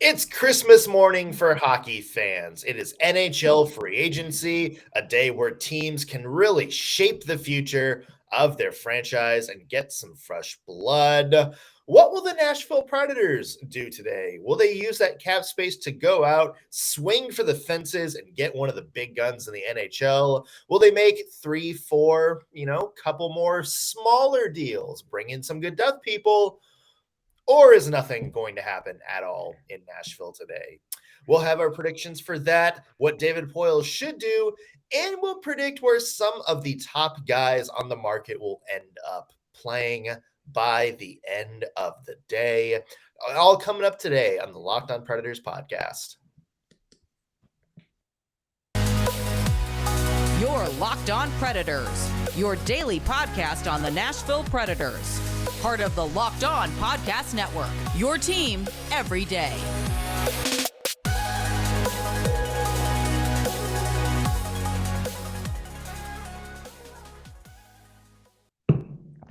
It's Christmas morning for hockey fans. It is NHL free agency, a day where teams can really shape the future of their franchise and get some fresh blood. What will the Nashville Predators do today? Will they use that cap space to go out, swing for the fences, and get one of the big guns in the NHL? Will they make 3, 4, couple more smaller deals, bring in some good depth people? Or is nothing going to happen at all in Nashville today? We'll have our predictions for that, what David Poile should do, and we'll predict where some of the top guys on the market will end up playing by the end of the day. All coming up today on the Locked On Predators podcast. Your Locked On Predators, your daily podcast on the Nashville Predators. Part of the Locked On Podcast Network, your team every day.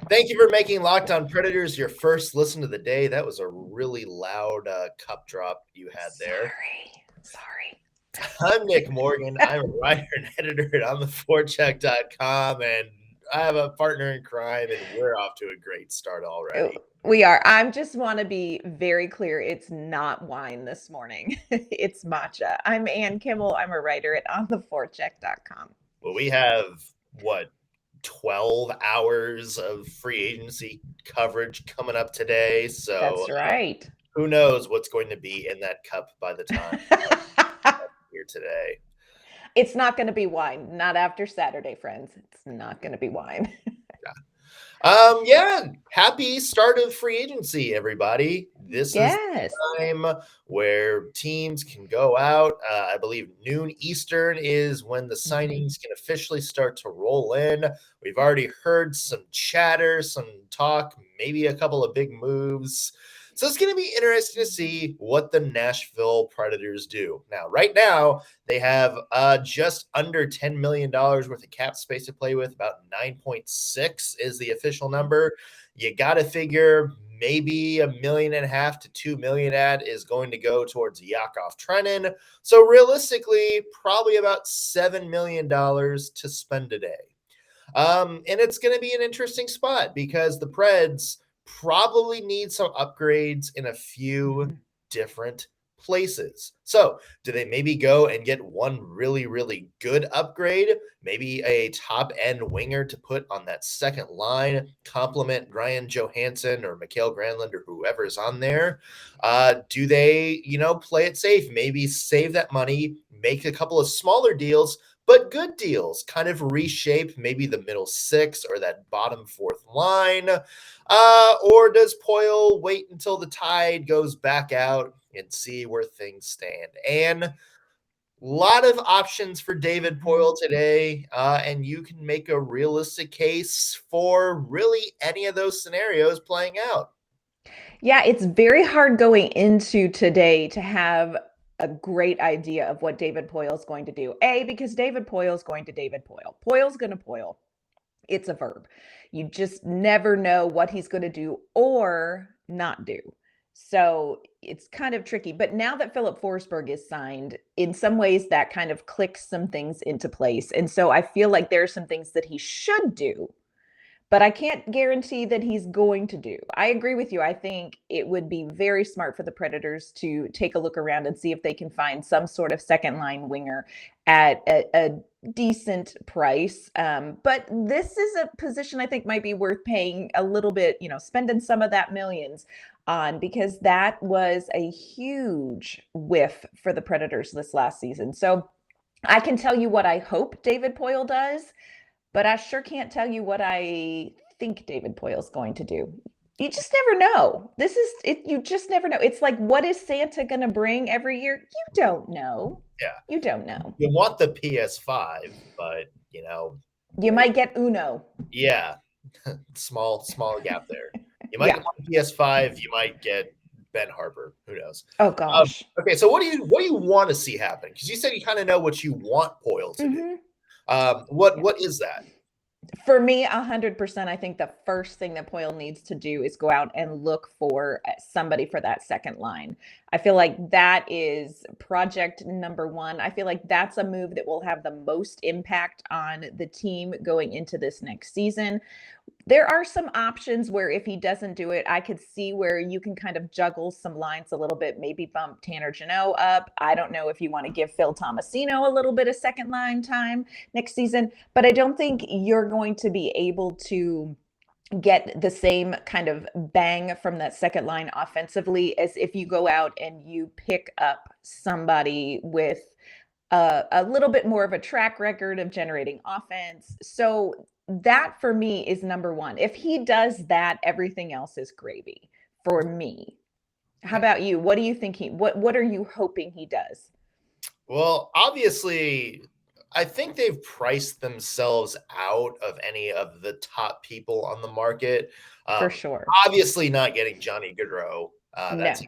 Thank you for making Locked On Predators your first listen of the day. That was a really loud cup drop you had there. Sorry. I'm Nick Morgan. I'm a writer and editor at ontheforecheck.com, and I have a partner in crime, and we're off to a great start already. We are. I just want to be very clear. It's not wine this morning. It's matcha. I'm Ann Kimmel. I'm a writer at ontheforecheck.com. Well, we have, 12 hours of free agency coverage coming up today. So that's right. Who knows what's going to be in that cup by the time here today. It's not going to be wine. Not after Saturday, friends. It's not going to be wine. Happy start of free agency, everybody. This is the time where teams can go out. I believe noon Eastern is when the signings can officially start to roll in. We've already heard some chatter, some talk, maybe a couple of big moves. So it's going to be interesting to see what the Nashville Predators do. Now, right now, they have just under $10 million worth of cap space to play with. About 9.6 is the official number. You got to figure maybe $1.5 million to $2 million is going to go towards Yakov Trenin. So realistically, probably about $7 million to spend today. And it's going to be an interesting spot because the Preds probably need some upgrades in a few different places. So do they maybe go and get one really, really good upgrade? Maybe a top end winger to put on that second line, complement Ryan Johansson or Mikael Granlund or whoever's on there. Do they, play it safe? Maybe save that money, make a couple of smaller deals, but good deals, kind of reshape maybe the middle six or that bottom fourth line. Or does Poile wait until the tide goes back out and see where things stand? And a lot of options for David Poile today, and you can make a realistic case for really any of those scenarios playing out. Yeah, it's very hard going into today to have a great idea of what David Poile is going to do. Because David Poile is going to David Poile. Poile's going to Poile. It's a verb. You just never know what he's going to do or not do. So it's kind of tricky. But now that Philip Forsberg is signed, in some ways that kind of clicks some things into place. And so I feel like there are some things that he should do, but I can't guarantee that he's going to do. I agree with you. I think it would be very smart for the Predators to take a look around and see if they can find some sort of second line winger at a decent price. But this is a position I think might be worth paying a little bit, spending some of that millions on, because that was a huge whiff for the Predators this last season. So I can tell you what I hope David Poile does, but I sure can't tell you what I think David Poile is going to do. You just never know. This is it. You just never know. It's like, what is Santa going to bring every year? You don't know. Yeah. You don't know. You want the PS5, but, you might get Uno. Yeah. small gap there. You might get the PS5. You might get Ben Harper. Who knows? Oh, gosh. Okay, so what do you want to see happen? Because you said you kind of know what you want Poile to do. What is that? For me, 100%, I think the first thing that Poile needs to do is go out and look for somebody for that second line. I feel like that is project number one. I feel like that's a move that will have the most impact on the team going into this next season. There are some options where if he doesn't do it, I could see where you can kind of juggle some lines a little bit, maybe bump Tanner Jeannot up. I don't know if you want to give Phil Tomasino a little bit of second line time next season, but I don't think you're going to be able to get the same kind of bang from that second line offensively as if you go out and you pick up somebody with a little bit more of a track record of generating offense. So that for me is number one. If he does that, everything else is gravy for me. How about you? What do you think what are you hoping he does? Well, obviously, I think they've priced themselves out of any of the top people on the market. For sure. Obviously not getting Johnny Gaudreau. That's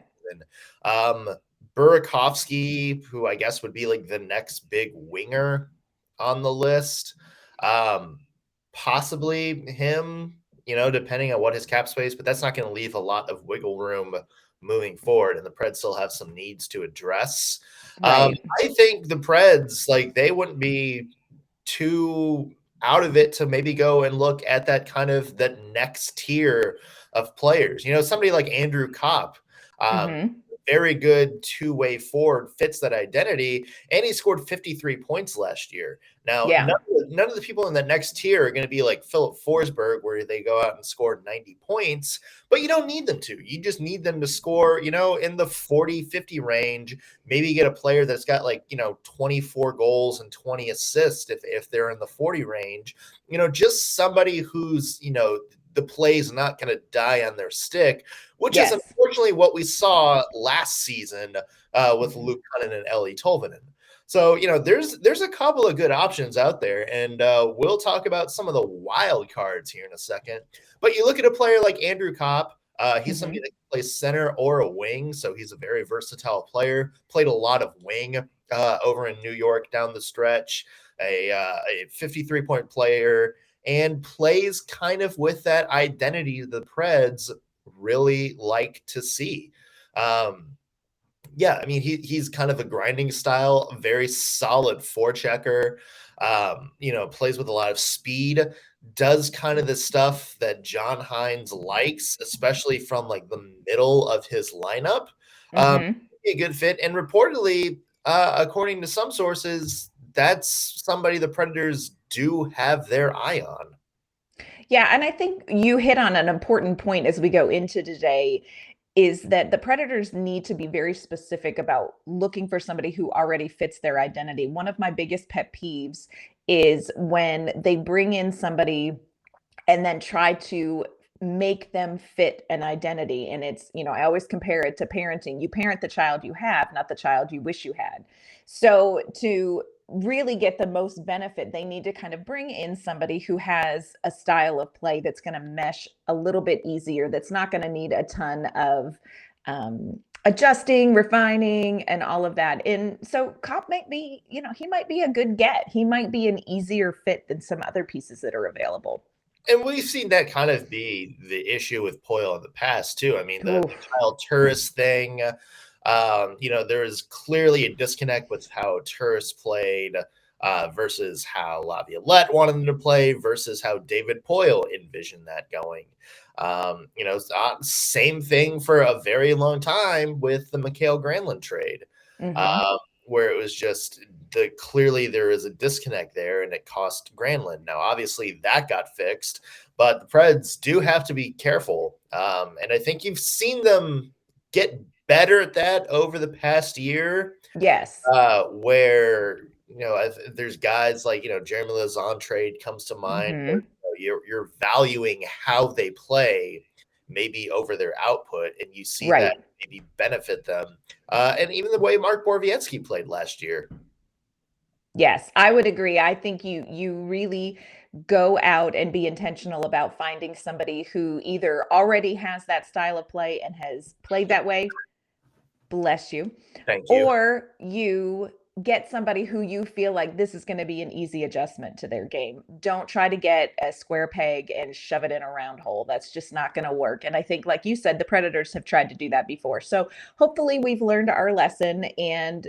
No. Burakovsky, who I guess would be like the next big winger on the list. Possibly him, depending on what his cap space, but that's not going to leave a lot of wiggle room moving forward. And the Preds still have some needs to address. Right. I think the Preds, they wouldn't be too out of it to maybe go and look at that next tier of players. Somebody like Andrew Copp, very good two-way forward, fits that identity, and he scored 53 points last year. Now, none of the people in that next tier are going to be like Philip Forsberg, where they go out and score 90 points, but you don't need them to. You just need them to score, in the 40, 50 range. Maybe get a player that's got 24 goals and 20 assists if they're in the 40 range. Just somebody who's, the play's not going to die on their stick, which is unfortunately what we saw last season with Luke Cunnin and Ellie Tolvanen. So, there's a couple of good options out there, and we'll talk about some of the wild cards here in a second. But you look at a player like Andrew Copp. He's somebody that can play center or a wing, so he's a very versatile player. Played a lot of wing over in New York down the stretch, a 53-point player, and plays kind of with that identity the Preds really like to see. He's kind of a grinding style, very solid forechecker, plays with a lot of speed, does kind of the stuff that John Hines likes, especially from the middle of his lineup. A good fit. And reportedly, according to some sources, that's somebody the Predators do have their eye on. Yeah, and I think you hit on an important point as we go into today, is that the Predators need to be very specific about looking for somebody who already fits their identity. One of my biggest pet peeves is when they bring in somebody and then try to make them fit an identity. And it's, I always compare it to parenting. You parent the child you have, not the child you wish you had. So to really get the most benefit, they need to kind of bring in somebody who has a style of play that's going to mesh a little bit easier, that's not going to need a ton of adjusting, refining, and all of that. And so Copp might be, he might be a good get. He might be an easier fit than some other pieces that are available. And we've seen that kind of be the issue with Poile in the past, too. I mean, the Kyle Turris thing, there is clearly a disconnect with how Turris played versus how Laviolette wanted him to play versus how David Poile envisioned that going. Same thing for a very long time with the Mikael Granlund trade, where it was just clearly there is a disconnect there and it cost Granlund. Now, obviously that got fixed, but the Preds do have to be careful. And I think you've seen them get better at that over the past year. Yes. Where, there's guys like, Jeremy Lauzon trade comes to mind. Where, you're valuing how they play maybe over their output, and you see that maybe benefit them. And even the way Mark Borowiecki played last year. Yes, I would agree. I think you really go out and be intentional about finding somebody who either already has that style of play and has played that way. Bless you. Thank you. Or you get somebody who you feel like this is going to be an easy adjustment to their game. Don't try to get a square peg and shove it in a round hole. That's just not going to work. And I think, like you said, the Predators have tried to do that before. So hopefully we've learned our lesson. And,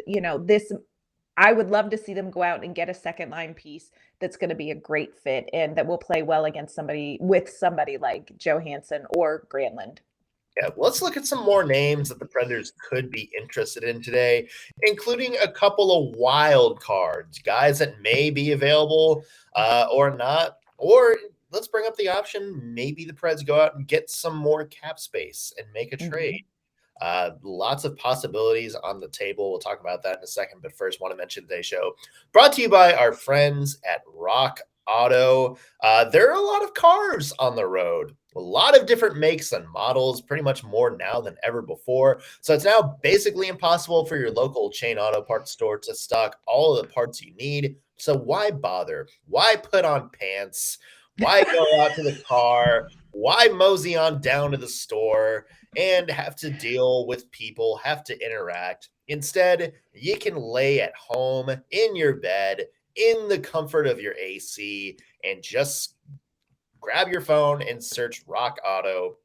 I would love to see them go out and get a second line piece that's going to be a great fit and that will play well against somebody like Johansson or Granlund. Yeah, let's look at some more names that the Predators could be interested in today, including a couple of wild cards, guys that may be available or not. Or let's bring up the option, maybe the Preds go out and get some more cap space and make a trade. Lots of possibilities on the table. We'll talk about that in a second. But first, want to mention today's show brought to you by our friends at Rock Auto. There are a lot of cars on the road, a lot of different makes and models, pretty much more now than ever before. So it's now basically impossible for your local chain auto parts store to stock all of the parts you need. So why bother? Why put on pants? Why go out to the car? Why mosey on down to the store and have to deal with people, have to interact? Instead, you can lay at home in your bed in the comfort of your AC and just grab your phone and search rockauto.com.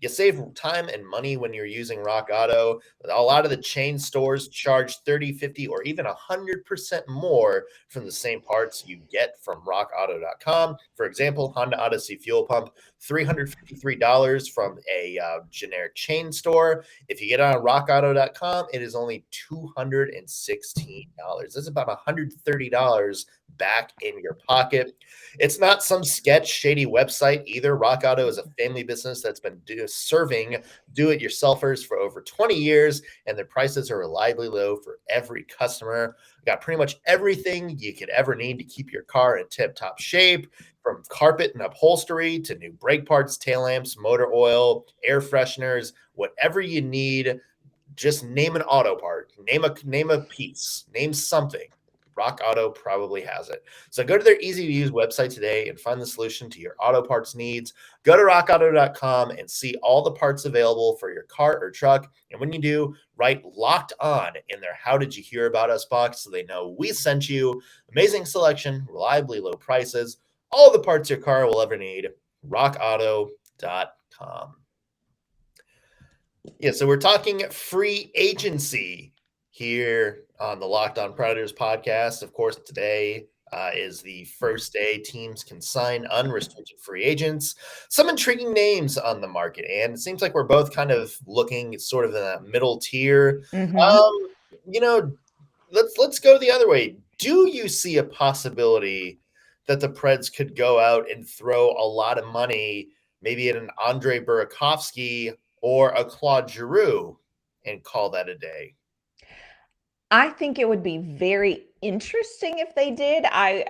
You save time and money when you're using Rock Auto. A lot of the chain stores charge 30, 50, or even 100% more from the same parts you get from rockauto.com. For example, Honda Odyssey fuel pump, $353 from a generic chain store. If you get on rockauto.com, it is only $216. That's about $130 back in your pocket. It's not some sketch shady website either. Rock Auto is a family business that's been serving do-it-yourselfers for over 20 years, and their prices are reliably low for every customer. Got pretty much everything you could ever need to keep your car in tip-top shape, from carpet and upholstery to new brake parts, tail lamps, motor oil, air fresheners, whatever you need. Just name an auto part, name a piece, name something. Rock Auto probably has it. So go to their easy-to-use website today and find the solution to your auto parts needs. Go to rockauto.com and see all the parts available for your car or truck. And when you do, write Locked On in their How Did You Hear About Us box so they know we sent you. Amazing selection, reliably low prices, all the parts your car will ever need. rockauto.com. Yeah, so we're talking free agency here on the Locked On Predators podcast. Of course, today is the first day teams can sign unrestricted free agents. Some intriguing names on the market, and it seems like we're both kind of looking sort of in that middle tier. Let's go the other way. Do you see a possibility that the Preds could go out and throw a lot of money, maybe at an Andre Burakovsky or a Claude Giroux, and call that a day? I think it would be very interesting if they did. I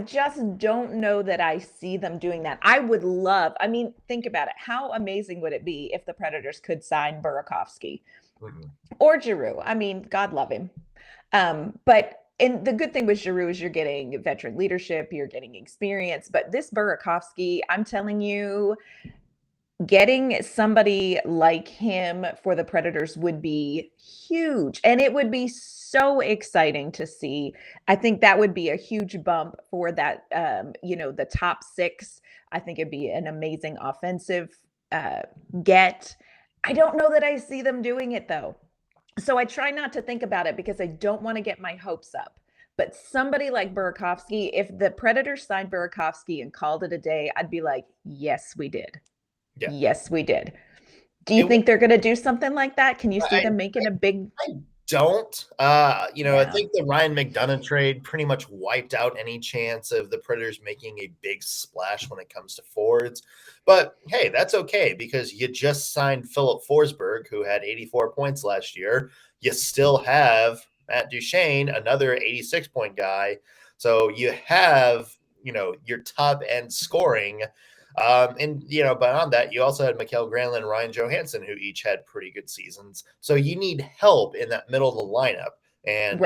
just don't know that I see them doing that. Think about it. How amazing would it be if the Predators could sign Burakovsky or Giroux? I mean, God love him. And the good thing with Giroux is you're getting veteran leadership, you're getting experience. But this Burakovsky, I'm telling you, getting somebody like him for the Predators would be huge, and it would be so exciting to see. I think that would be a huge bump for that, the top six. I think it'd be an amazing offensive get. I don't know that I see them doing it, though. So I try not to think about it because I don't want to get my hopes up. But somebody like Burakovsky, if the Predators signed Burakovsky and called it a day, I'd be like, yes, we did. Yeah. Yes, we did. Do you think they're going to do something like that? Can you see them making a big? I don't. I think the Ryan McDonagh trade pretty much wiped out any chance of the Predators making a big splash when it comes to forwards. But hey, that's okay because you just signed Philip Forsberg, who had 84 points last year. You still have Matt Duchene, another 86-point guy. So you have, your top end scoring. But on that, you also had Mikael Granlund and Ryan Johansson, who each had pretty good seasons. So you need help in that middle of the lineup. And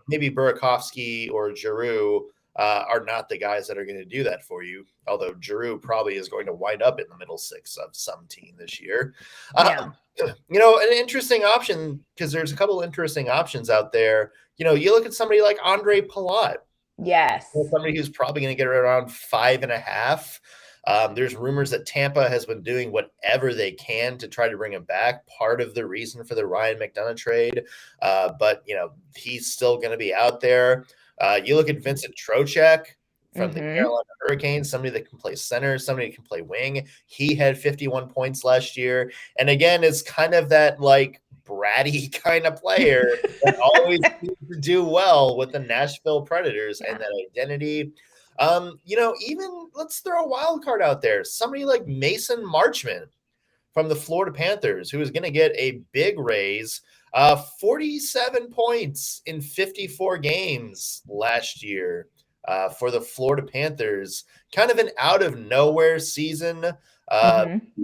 maybe Burakovsky or Giroux are not the guys that are going to do that for you. Although Giroux probably is going to wind up in the middle six of some team this year. Yeah. An interesting option, because there's a couple interesting options out there. You look at somebody like Andre Palat. Yes. Somebody who's probably going to get around 5.5. There's rumors that Tampa has been doing whatever they can to try to bring him back. Part of the reason for the Ryan McDonagh trade. But he's still going to be out there. You look at Vincent Trocheck from the Carolina Hurricanes, somebody that can play center, somebody that can play wing. He had 51 points last year. And again, it's kind of that like bratty kind of player that always seems to do well with the Nashville Predators and that identity. Even let's throw a wild card out there. Somebody like Mason Marchman from the Florida Panthers, who is going to get a big raise. 47 points in 54 games last year for the Florida Panthers. Kind of an out of nowhere season.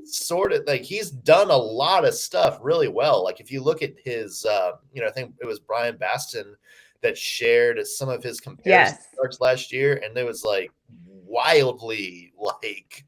Sort of like he's done a lot of stuff really well. Like if you look at his, I think it was Brian Baston that shared some of his comparison charts last year, and it was like wildly like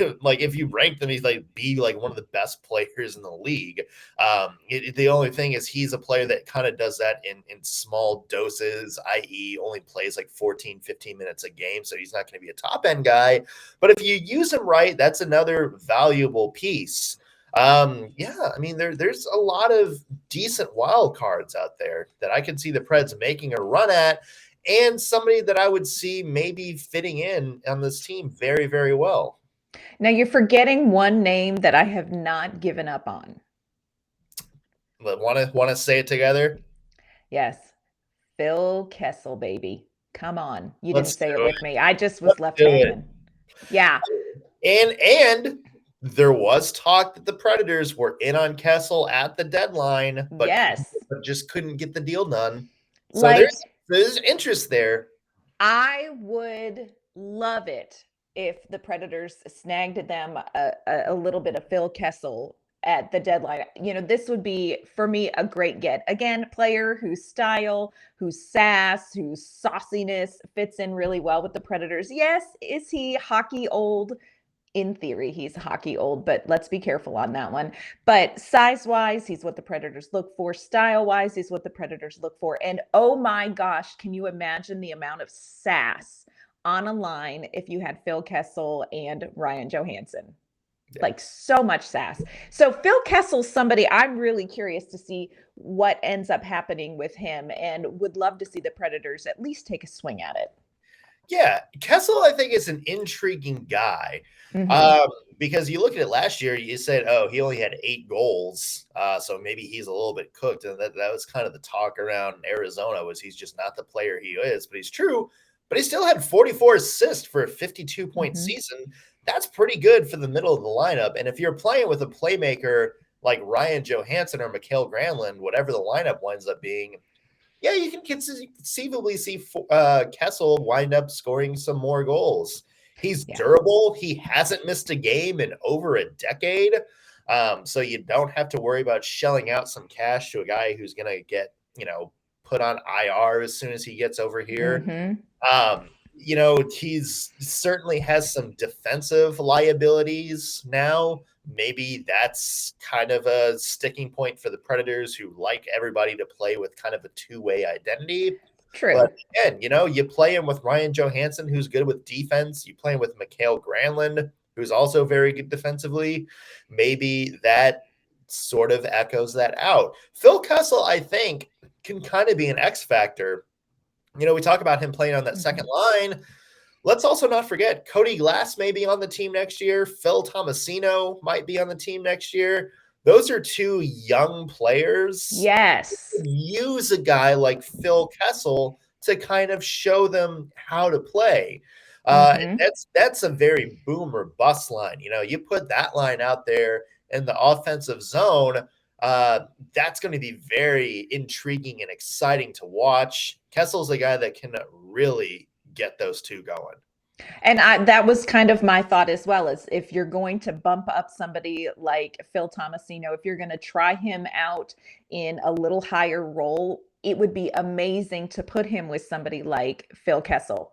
if you rank them, he's be one of the best players in the league. The only thing is he's a player that kind of does that in small doses, i.e. only plays like 14, 15 minutes a game. So he's not going to be a top end guy, but if you use him right, that's another valuable piece. There's a lot of decent wild cards out there that I could see the Preds making a run at, and somebody that I would see maybe fitting in on this team very, very well. Now you're forgetting one name that I have not given up on. But want to say it together? Yes. Phil Kessel, baby. Come on. You didn't say it with me. I just was left hanging. Yeah. And there was talk that the Predators were in on Kessel at the deadline, but just couldn't get the deal done. So there's interest there. I would love it if the Predators snagged them a little bit of Phil Kessel at the deadline. This would be, for me, a great get. Again, player whose style, whose sass, whose sauciness fits in really well with the Predators. Yes, is he hockey old? In theory, he's hockey old, but let's be careful on that one. But size-wise, he's what the Predators look for. Style-wise, he's what the Predators look for. And oh my gosh, can you imagine the amount of sass on a line if you had Phil Kessel and Ryan Johansson? Like so much sass. So Phil Kessel's somebody I'm really curious to see what ends up happening with him, and would love to see the Predators at least take a swing at it. Yeah, Kessel, I think, is an intriguing guy because you look at it last year, you said, oh, he only had 8 goals. So maybe he's a little bit cooked. And that was kind of the talk around Arizona, was he's just not the player he is. But he's true. But he still had 44 assists for a 52-point season. That's pretty good for the middle of the lineup. And if you're playing with a playmaker like Ryan Johansson or Mikael Granlund, whatever the lineup winds up being, yeah, you can conceivably see Kessel wind up scoring some more goals. He's durable. He hasn't missed a game in over a decade. So you don't have to worry about shelling out some cash to a guy who's going to get, put on IR as soon as he gets over here. He's certainly has some defensive liabilities now. Maybe that's kind of a sticking point for the Predators, who like everybody to play with kind of a two-way identity. True. But again, you play him with Ryan Johansson, who's good with defense. You play him with Mikael Granlund, who's also very good defensively. Maybe that sort of echoes that out. Phil Kessel, I think, can kind of be an X factor. We talk about him playing on that second line. Let's also not forget Cody Glass may be on the team next year. Phil Tomasino might be on the team next year. Those are 2 young players. Yes. Use a guy like Phil Kessel to kind of show them how to play. And that's a very boom or bust line. You put that line out there in the offensive zone, that's going to be very intriguing and exciting to watch. Kessel's a guy that can really get those 2 going. And that was kind of my thought as well, is if you're going to bump up somebody like Phil Tomasino, if you're going to try him out in a little higher role, it would be amazing to put him with somebody like Phil Kessel.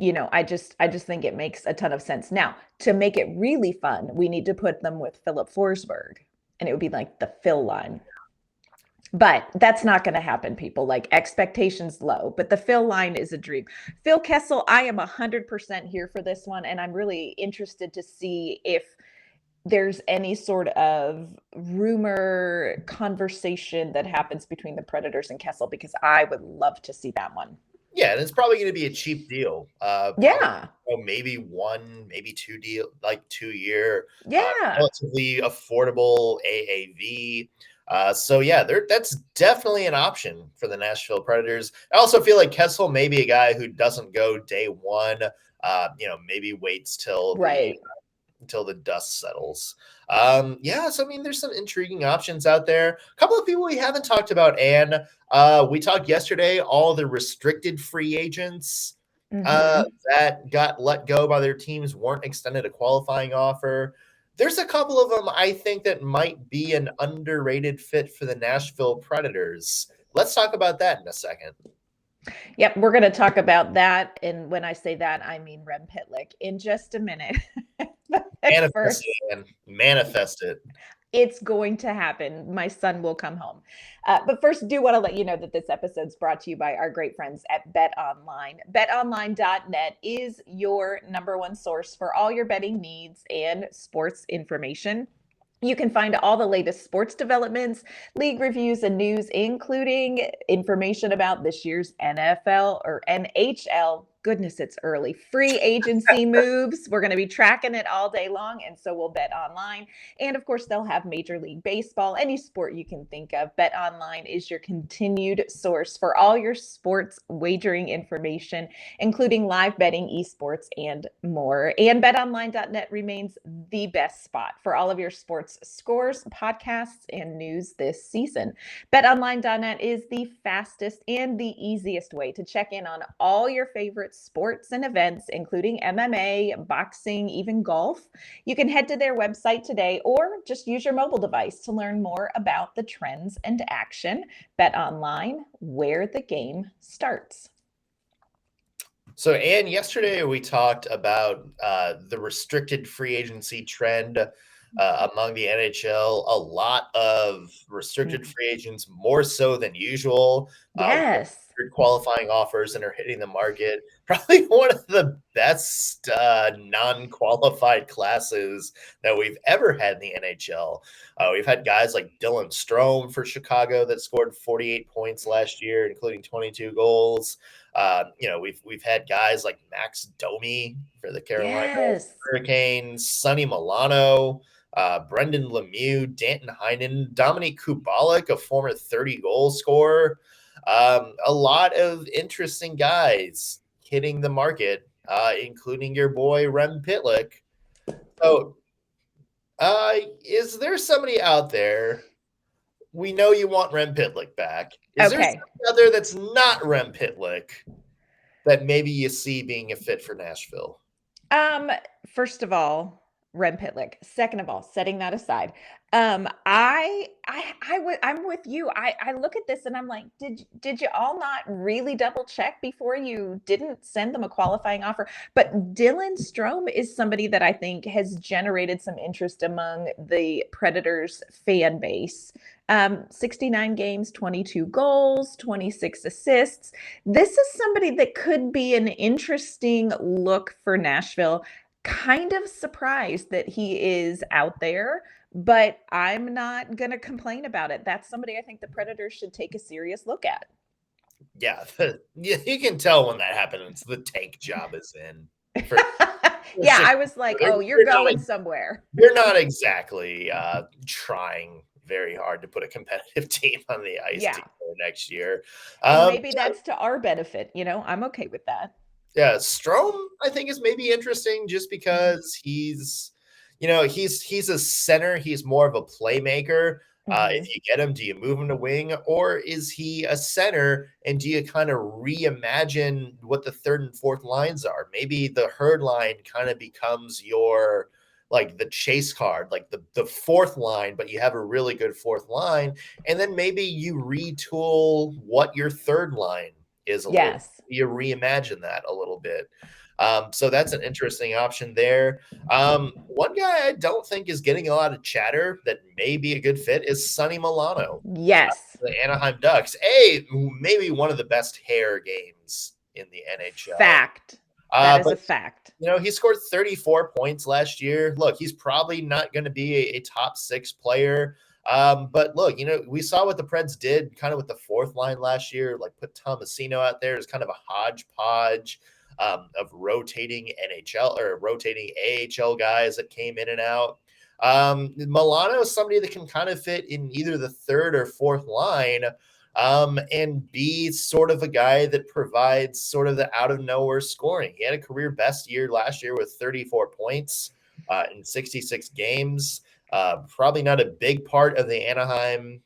I just think it makes a ton of sense. Now, to make it really fun, we need to put them with Philip Forsberg, and it would be like the Phil line. But that's not going to happen, people. Like, expectations low, but the Phil line is a dream. Phil Kessel, I am 100% here for this one, and I'm really interested to see if there's any sort of rumor conversation that happens between the Predators and Kessel, because I would love to see that one. Yeah, and it's probably going to be a cheap deal. Yeah. Maybe 1, maybe 2 deal, like 2-year. Yeah. Relatively affordable AAV. So yeah, that's definitely an option for the Nashville Predators. I also feel like Kessel may be a guy who doesn't go day one. Maybe waits till until the dust settles. So I mean, there's some intriguing options out there. A couple of people we haven't talked about, Anne. We talked yesterday, all the restricted free agents that got let go by their teams weren't extended a qualifying offer. There's a couple of them I think that might be an underrated fit for the Nashville Predators. Let's talk about that in a second. Yep, we're going to talk about that. And when I say that, I mean Rem Pitlick in just a minute. Manifest it. It's going to happen. My son will come home. But first, do want to let you know that this episode is brought to you by our great friends at BetOnline. BetOnline.net is your number one source for all your betting needs and sports information. You can find all the latest sports developments, league reviews, and news, including information about this year's NFL or NHL. Goodness, it's early. Free agency moves. We're going to be tracking it all day long, and so will BetOnline. And of course, they'll have Major League Baseball, any sport you can think of. BetOnline is your continued source for all your sports wagering information, including live betting, esports, and more. And BetOnline.net remains the best spot for all of your sports scores, podcasts, and news this season. BetOnline.net is the fastest and the easiest way to check in on all your favorite sports and events, including MMA, boxing, even golf. You can head to their website today or just use your mobile device to learn more about the trends and action. BetOnline, where the game starts. So, Anne, yesterday we talked about the restricted free agency trend among the NHL. A lot of restricted free agents, more so than usual. Yes. Qualifying offers and are hitting the market. Probably one of the best non-qualified classes that we've ever had in the NHL. We've had guys like Dylan Strome for Chicago that scored 48 points last year, including 22 goals. We've had guys like Max Domi for the Carolina Hurricanes, Sonny Milano, Brendan Lemieux, Danton Heinen, Dominic Kubalik, a former 30-goal scorer. A lot of interesting guys hitting the market, including your boy Rem Pitlick. So, is there somebody out there? We know you want Rem Pitlick back. Is there somebody out there that's not Rem Pitlick that maybe you see being a fit for Nashville? First of all, Rem Pitlick. Second of all, setting that aside, I'm with you. I look at this and I'm like, did you all not really double check before you didn't send them a qualifying offer? But Dylan Strome is somebody that I think has generated some interest among the Predators fan base. 69 games, 22 goals, 26 assists. This is somebody that could be an interesting look for Nashville. Kind of surprised that he is out there, but I'm not going to complain about it. That's somebody I think the Predators should take a serious look at. Yeah, you can tell when that happens. The tank job is in. Yeah, I was like, oh, you're going somewhere. You're not exactly trying very hard to put a competitive team on the ice next year. And maybe that's to our benefit. I'm okay with that. Yeah, Strome, I think, is maybe interesting just because he's a center. He's more of a playmaker. If you get him, do you move him to wing, or is he a center? And do you kind of reimagine what the third and fourth lines are? Maybe the Herd line kind of becomes your like the chase card, like the fourth line, but you have a really good fourth line. And then maybe you retool what your third line is a little. You reimagine that a little bit. So that's an interesting option there. One guy I don't think is getting a lot of chatter that may be a good fit is Sonny Milano. Yes. The Anaheim Ducks. Maybe one of the best hair games in the NHL. Fact. That is a fact. He scored 34 points last year. Look, he's probably not going to be a top 6 player. But look, we saw what the Preds did kind of with the fourth line last year, like put Tomasino out there as kind of a hodgepodge of rotating NHL or rotating AHL guys that came in and out. Milano is somebody that can kind of fit in either the third or fourth line and be sort of a guy that provides sort of the out of nowhere scoring. He had a career best year last year with 34 points in 66 games. Probably not a big part of the Anaheim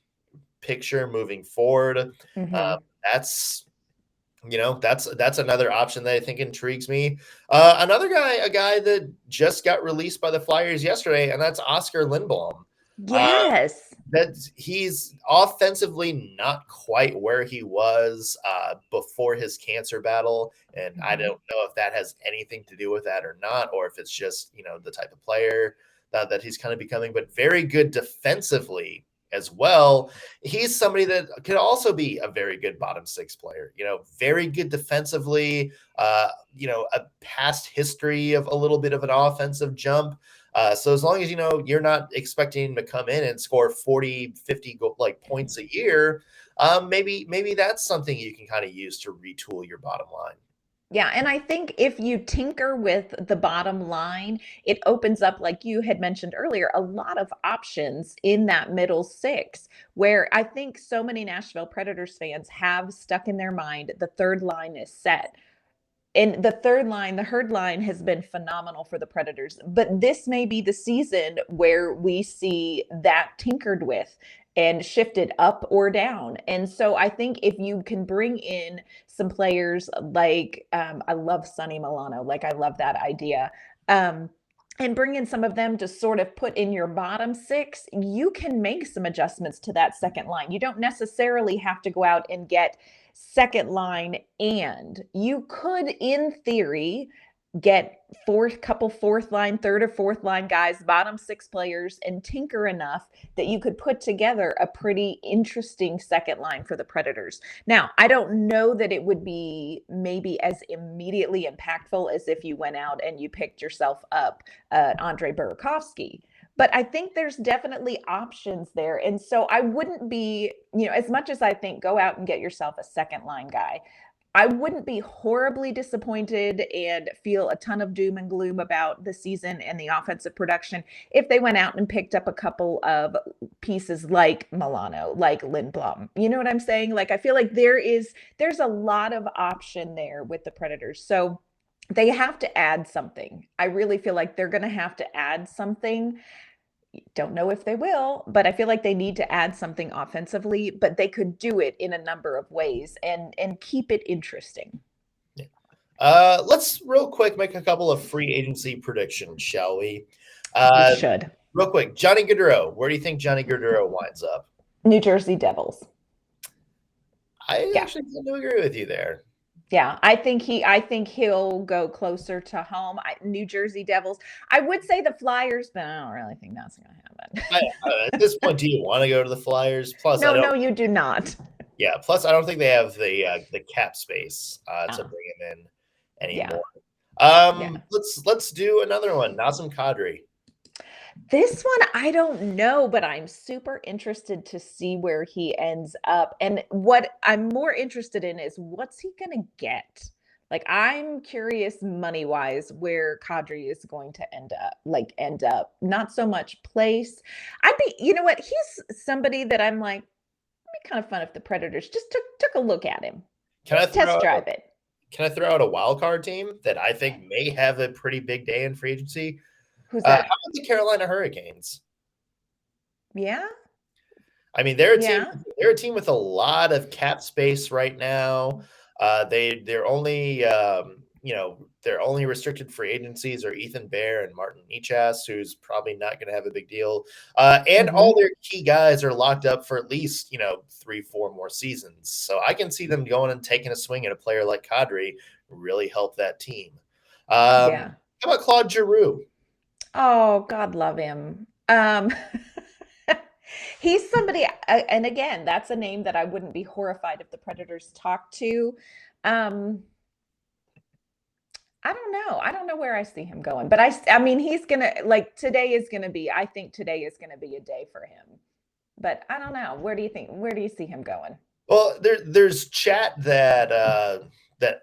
picture moving forward. That's another option that I think intrigues me. Another guy, a guy that just got released by the Flyers yesterday, and that's Oscar Lindblom. Yes. That he's offensively not quite where he was before his cancer battle. And I don't know if that has anything to do with that or not, or if it's just, the type of player that he's kind of becoming, but very good defensively as well. He's somebody that could also be a very good bottom 6 player, very good defensively, a past history of a little bit of an offensive jump. So as long as, you're not expecting him to come in and score 40, 50 points a year, maybe that's something you can kind of use to retool your bottom line. Yeah, and I think if you tinker with the bottom line, it opens up, like you had mentioned earlier, a lot of options in that middle 6, where I think so many Nashville Predators fans have stuck in their mind the third line is set. And the herd line has been phenomenal for the Predators, but this may be the season where we see that tinkered with and shifted up or down. And so I think if you can bring in some players like, I love Sonny Milano, like I love that idea, and bring in some of them to sort of put in your bottom 6, you can make some adjustments to that second line. You don't necessarily have to go out and get second line, and you could, in theory, get fourth line, third or fourth line guys, bottom 6 players, and tinker enough that you could put together a pretty interesting second line for the Predators. Now, I don't know that it would be maybe as immediately impactful as if you went out and you picked yourself up Andre Burakovsky. But I think there's definitely options there. And so I wouldn't be, as much as I think go out and get yourself a second line guy, I wouldn't be horribly disappointed and feel a ton of doom and gloom about the season and the offensive production if they went out and picked up a couple of pieces like Milano, like Lindblom. You know what I'm saying? Like, I feel like there's a lot of option there with the Predators. So they have to add something. I really feel like they're going to have to add something. Don't know if they will, but I feel like they need to add something offensively, but they could do it in a number of ways and keep it interesting. Yeah. Let's real quick make a couple of free agency predictions, shall we? We should. Real quick, Johnny Gaudreau. Where do you think Johnny Gaudreau winds up? New Jersey Devils. I actually tend to agree with you there. Yeah, I think he'll go closer to home. New Jersey Devils. I would say the Flyers, but I don't really think that's going to happen. At this point, do you want to go to the Flyers? Plus, no, you do not. Yeah. Plus, I don't think they have the cap space to bring him in anymore. Yeah. Let's do another one. Nazem Kadri. This one, I don't know, but I'm super interested to see where he ends up. And what I'm more interested in is what's he going to get? Like, I'm curious money-wise where Kadri is going to end up. Not so much place. You know what? He's somebody that I'm like, it'd be kind of fun if the Predators just took a look at him. Test drive it. Can I throw out a wild card team that I think may have a pretty big day in free agency? Who's that? How about the Carolina Hurricanes? Yeah. I mean, they're a team. They're a team with a lot of cap space right now. They're only their only restricted free agencies are Ethan Bear and Martin Nichas, who's probably not going to have a big deal. And all their key guys are locked up for at least, 3-4 more seasons. So I can see them going and taking a swing at a player like Kadri, really help that team. How about Claude Giroux? Oh, God love him. He's somebody, and again, that's a name that I wouldn't be horrified if the Predators talked to. I don't know. I don't know where I see him going, but I mean, he's gonna today is gonna be. I think today is gonna be a day for him. But I don't know. Where do you think? Where do you see him going? Well, there's chat that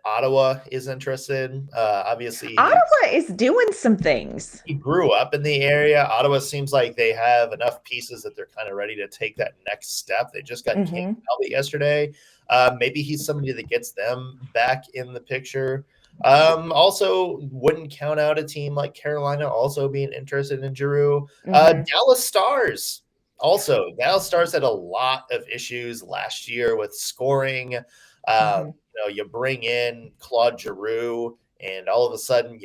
Ottawa is interested. Obviously, Ottawa is doing some things. He grew up in the area. Ottawa seems like they have enough pieces that they're kind of ready to take that next step. They just got King Albert yesterday. Maybe he's somebody that gets them back in the picture. Also, wouldn't count out a team like Carolina also being interested in Giroux. Dallas Stars. Also, Dallas Stars had a lot of issues last year with scoring. You bring in Claude Giroux, and all of a sudden,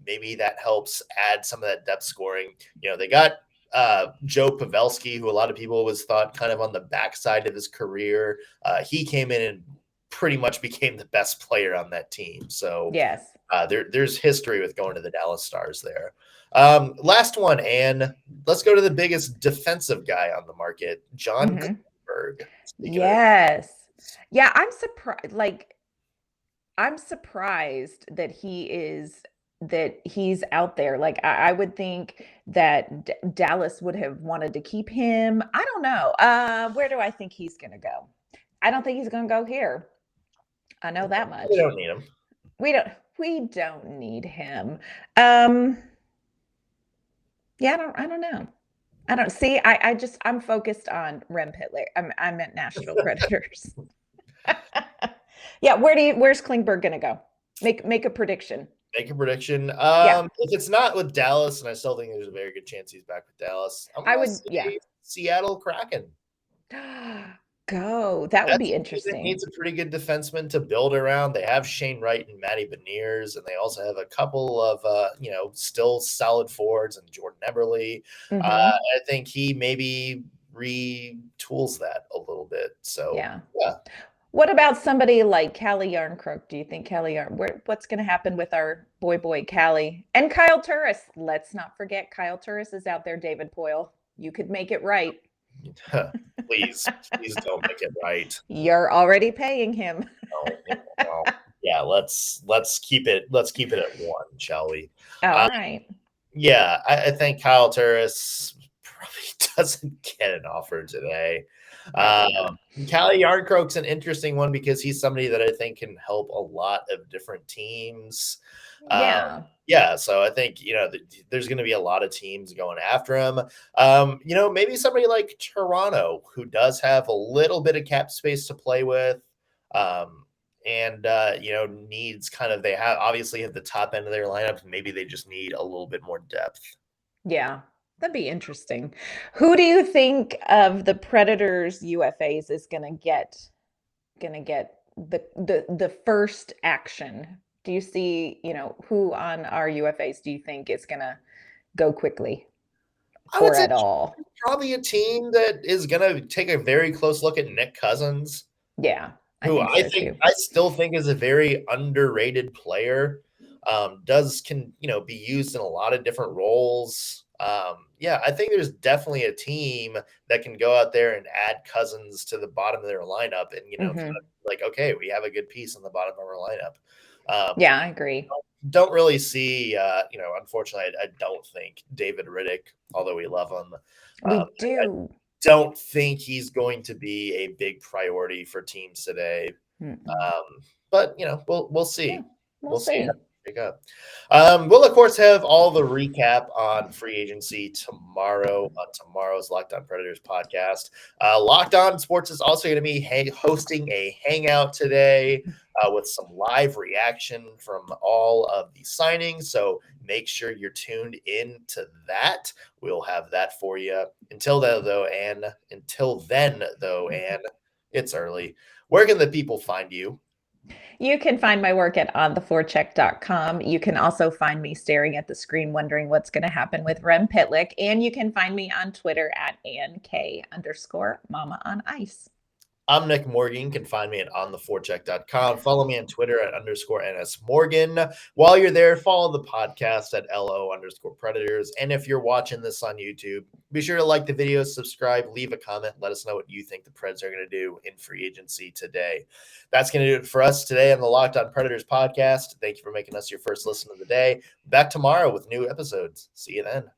maybe that helps add some of that depth scoring. They got Joe Pavelski, who a lot of people was thought kind of on the backside of his career. He came in and pretty much became the best player on that team. So yes, there's history with going to the Dallas Stars there. Last one, and let's go to the biggest defensive guy on the market, John Berg. Yes. Yeah, I'm surprised. I'm surprised that he's out there. I would think that Dallas would have wanted to keep him. I don't know. Where do I think he's going to go? I don't think he's going to go here. I know that much. We don't need him. We don't need him. Yeah, I don't know. I don't see. I'm focused on Rem Pitlick. I'm at Nashville Predators. Yeah, where's Klingberg gonna go? Make a prediction. Make a prediction. If it's not with Dallas, and I still think there's a very good chance he's back with Dallas, I would say Seattle Kraken. Go. That would be interesting. It needs a pretty good defenseman to build around. They have Shane Wright and Matty Beniers, and they also have a couple of still solid forwards and Jordan Eberle. I think he maybe retools that a little bit. So yeah. What about somebody like Callie Yarncroaks? Do you think what's going to happen with our boy Callie and Kyle Turris? Let's not forget Kyle Turris is out there. David Poile, you could make it right. Please don't make it right. You're already paying him. No. Yeah, let's keep it at 1, shall we? All right. Yeah, I think Kyle Turris probably doesn't get an offer today. Callie Yarncroaks an interesting one because he's somebody that I think can help a lot of different teams. So I think there's going to be a lot of teams going after him. Maybe somebody like Toronto, who does have a little bit of cap space to play with, and needs they obviously have the top end of their lineup. Maybe they just need a little bit more depth. Yeah. That'd be interesting. Who do you think of the Predators UFAs is going to get the first action? Do you see, who on our UFAs do you think is going to go quickly or at all? Probably a team that is going to take a very close look at Nick Cousins. Yeah. I still think is a very underrated player. Can be used in a lot of different roles. I think there's definitely a team that can go out there and add Cousins to the bottom of their lineup and, okay, we have a good piece on the bottom of our lineup. I agree. Don't really see, unfortunately, I don't think David Riddick, although we love him. We do. I don't think he's going to be a big priority for teams today. But, we'll see. Yeah, we'll see. Up. We'll of course have all the recap on free agency tomorrow on tomorrow's Locked On Predators podcast. Locked On Sports is also going to be hosting a hangout today with some live reaction from all of the signings. So make sure you're tuned in to that. We'll have that for you. Until then, though, Ann, it's early. Where can the people find you? You can find my work at ontheforecheck.com. You can also find me staring at the screen wondering what's going to happen with Rem Pitlick. And you can find me on Twitter at AnnK_Mama on Ice. I'm Nick Morgan. You can find me at ontheforecheck.com. Follow me on Twitter at _NSMorgan. While you're there, follow the podcast at LO_Predators. And if you're watching this on YouTube, be sure to like the video, subscribe, leave a comment. Let us know what you think the Preds are going to do in free agency today. That's going to do it for us today on the Locked On Predators podcast. Thank you for making us your first listen of the day. Back tomorrow with new episodes. See you then.